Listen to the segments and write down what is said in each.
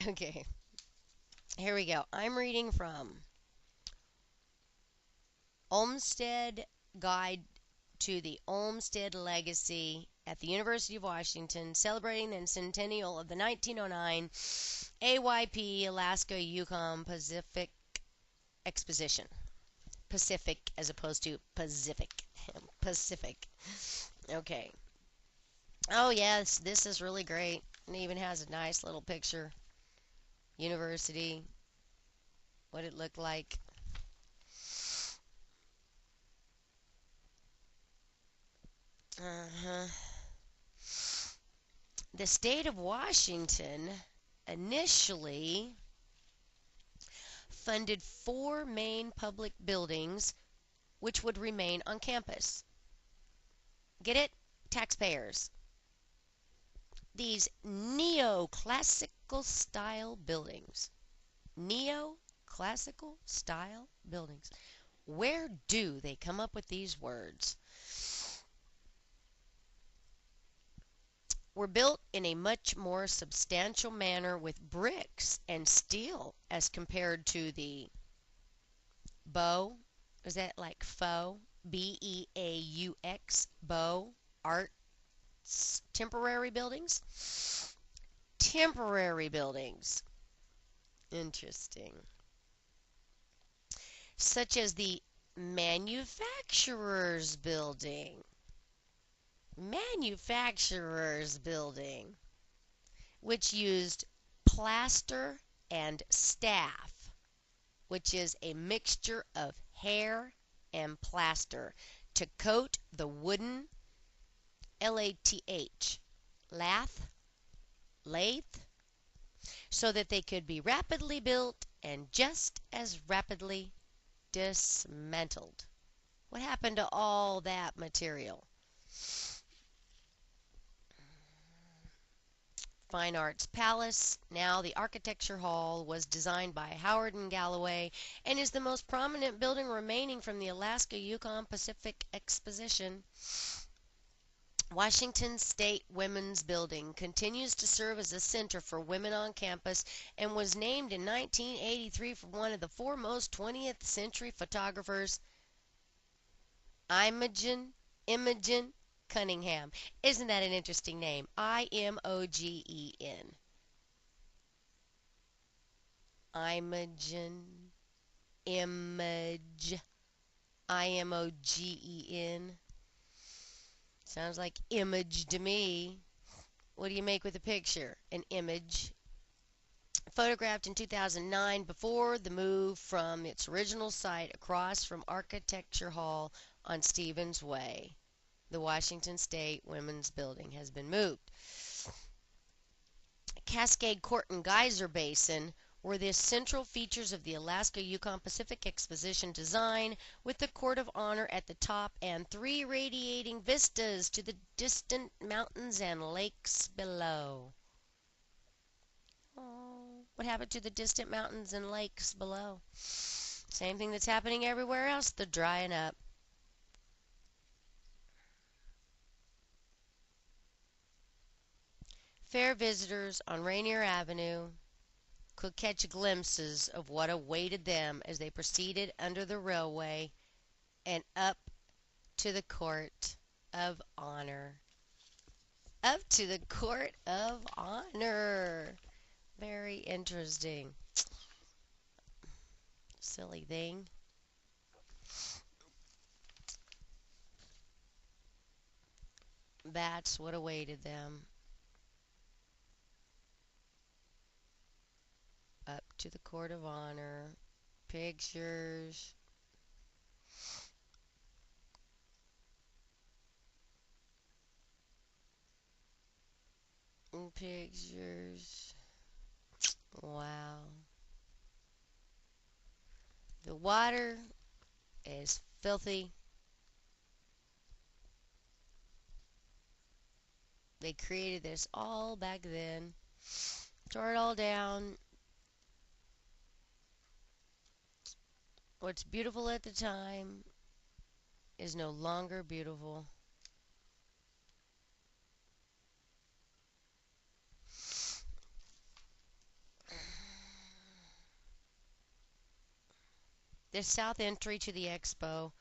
Okay, here we go. I'm reading from Olmsted Guide to the Olmsted Legacy at the University of Washington, celebrating the centennial of the 1909 AYP Alaska Yukon Pacific Exposition. Pacific as opposed to Pacific. Pacific. Okay. Oh, yes, this is really great. It even has a nice little picture. University, what it looked like. Uh-huh. The state of Washington initially funded four main public buildings which would remain on campus. Get it? Taxpayers. These neoclassical style buildings. Neoclassical style buildings. Where do they come up with these words? Were built in a much more substantial manner with bricks and steel as compared to the Beaux. Is that like faux? Beaux, Beaux Arts temporary buildings? Temporary buildings. Interesting. Such as the Manufacturers Building. Manufacturers Building, which used plaster and staff, which is a mixture of hair and plaster, to coat the wooden lath, lathe, so that they could be rapidly built and just as rapidly dismantled. What happened to all that material? Fine Arts Palace, now the Architecture Hall, was designed by Howard and Galloway and is the most prominent building remaining from the Alaska Yukon Pacific Exposition. Washington State Women's Building continues to serve as a center for women on campus and was named in 1983 for one of the foremost 20th century photographers, Imogen Cunningham. Isn't that an interesting name? Imogen. Imogen. Image. Imogen. Sounds like image to me. What do you make with a picture? An image. Photographed in 2009 before the move from its original site across from Architecture Hall on Stevens Way. The Washington State Women's Building has been moved. Cascade Court and Geyser Basin were the central features of the Alaska Yukon Pacific Exposition design, with the Court of Honor at the top and three radiating vistas to the distant mountains and lakes below. Oh, what happened to the distant mountains and lakes below? Same thing that's happening everywhere else, they're drying up. Fair visitors on Rainier Avenue could catch glimpses of what awaited them as they proceeded under the railway and up to the Court of Honor. Up to the Court of Honor. Very interesting. Silly thing. That's what awaited them. Up to the Court of Honor. Pictures. Pictures. Wow. The water is filthy. They created this all back then. Tore it all down. What's beautiful at the time is no longer beautiful. the south entry to the expo.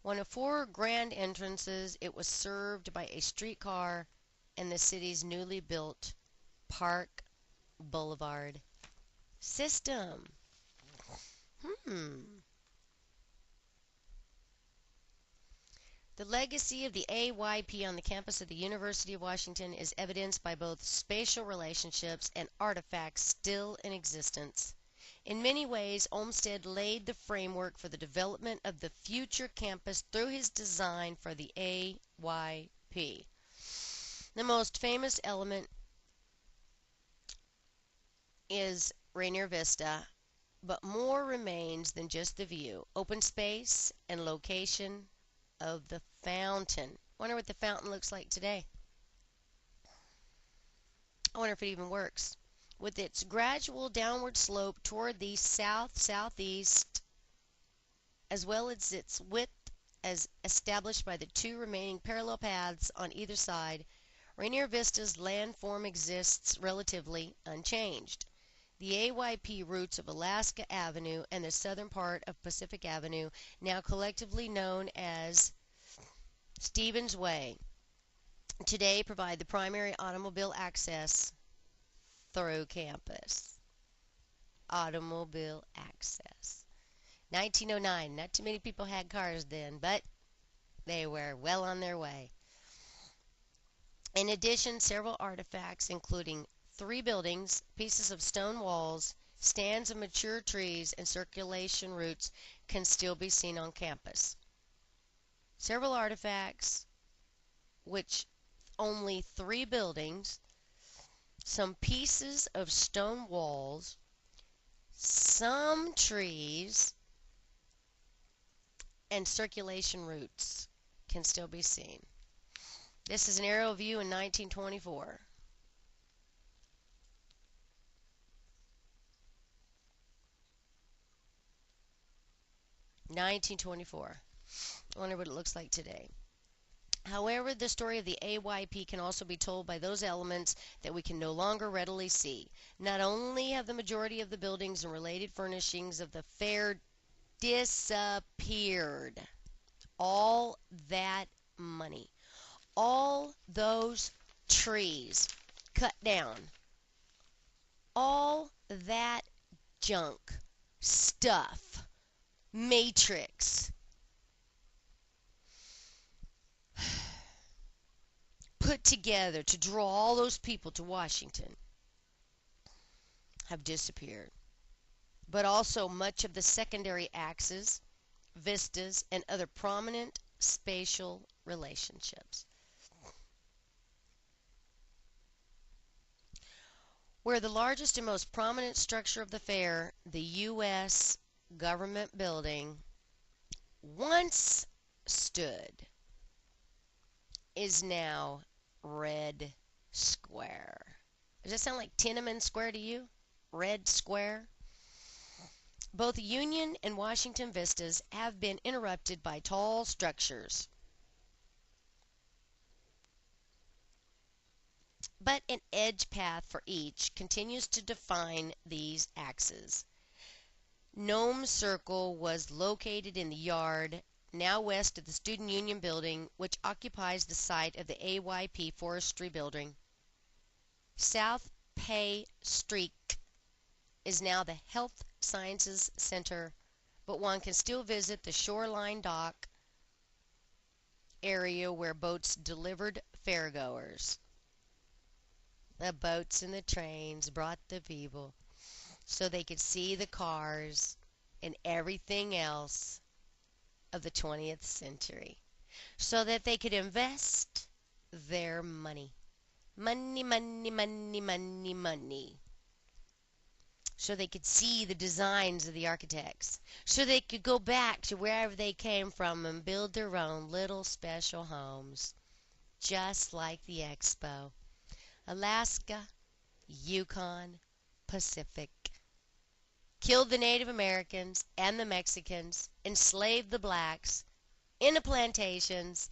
One of four grand entrances, it was served by a streetcar and the city's newly built Park Boulevard system. Hmm. The legacy of the AYP on the campus of the University of Washington is evidenced by both spatial relationships and artifacts still in existence. In many ways, Olmsted laid the framework for the development of the future campus through his design for the AYP. The most famous element is Rainier Vista, but more remains than just the view, open space, and location of the fountain. Wonder what the fountain looks like today. I wonder if it even works. With its gradual downward slope toward the south-southeast, as well as its width as established by the two remaining parallel paths on either side, Rainier Vista's landform exists relatively unchanged. The AYP routes of Alaska Avenue and the southern part of Pacific Avenue, now collectively known as Stevens Way, today provide the primary automobile access through campus. Automobile access. 1909. Not too many people had cars then, but they were well on their way. In addition, several artifacts, including 3 buildings, pieces of stone walls, stands of mature trees, and circulation routes, can still be seen on campus. Several artifacts, which only 3 buildings, some pieces of stone walls, some trees, and circulation routes can still be seen. This is an aerial view in 1924. I wonder what it looks like today. However, the story of the AYP can also be told by those elements that we can no longer readily see. Not only have the majority of the buildings and related furnishings of the fair disappeared, all that money, all those trees cut down, all that junk, stuff, matrix, put together to draw all those people to Washington have disappeared. But also much of the secondary axes, vistas, and other prominent spatial relationships. Where the largest and most prominent structure of the fair, the U.S. government building, once stood, is now Red Square. Does that sound like Tiananmen Square to you? Red Square? Both Union and Washington vistas have been interrupted by tall structures, but an edge path for each continues to define these axes. Nome Circle was located in the yard now west of the Student Union building, which occupies the site of the AYP Forestry Building. South Pay Street is now the Health Sciences Center, but one can still visit the shoreline dock area where boats delivered fairgoers. The boats and the trains brought the people so they could see the cars and everything else of the 20th century, so that they could invest their money. Money, money, money, money, money. So they could see the designs of the architects, so they could go back to wherever they came from and build their own little special homes, just like the expo. Alaska, Yukon, Pacific. Killed the Native Americans and the Mexicans, enslaved the blacks in the plantations,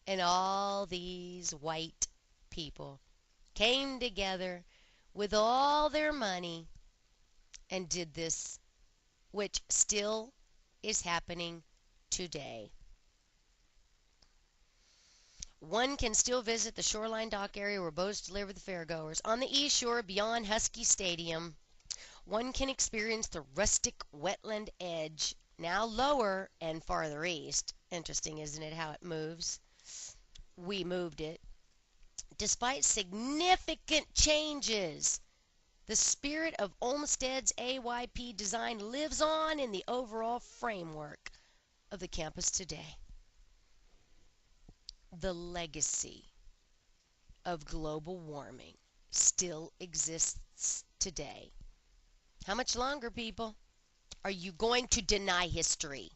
and all these white people came together with all their money and did this which still is happening today. One can still visit the shoreline dock area where boats deliver the fairgoers. On the east shore, beyond Husky Stadium, one can experience the rustic wetland edge, now lower and farther east. Interesting, isn't it, how it moves? We moved it. Despite significant changes, the spirit of Olmsted's AYP design lives on in the overall framework of the campus today. The legacy of global warming still exists today. How much longer, people? Are you going to deny history?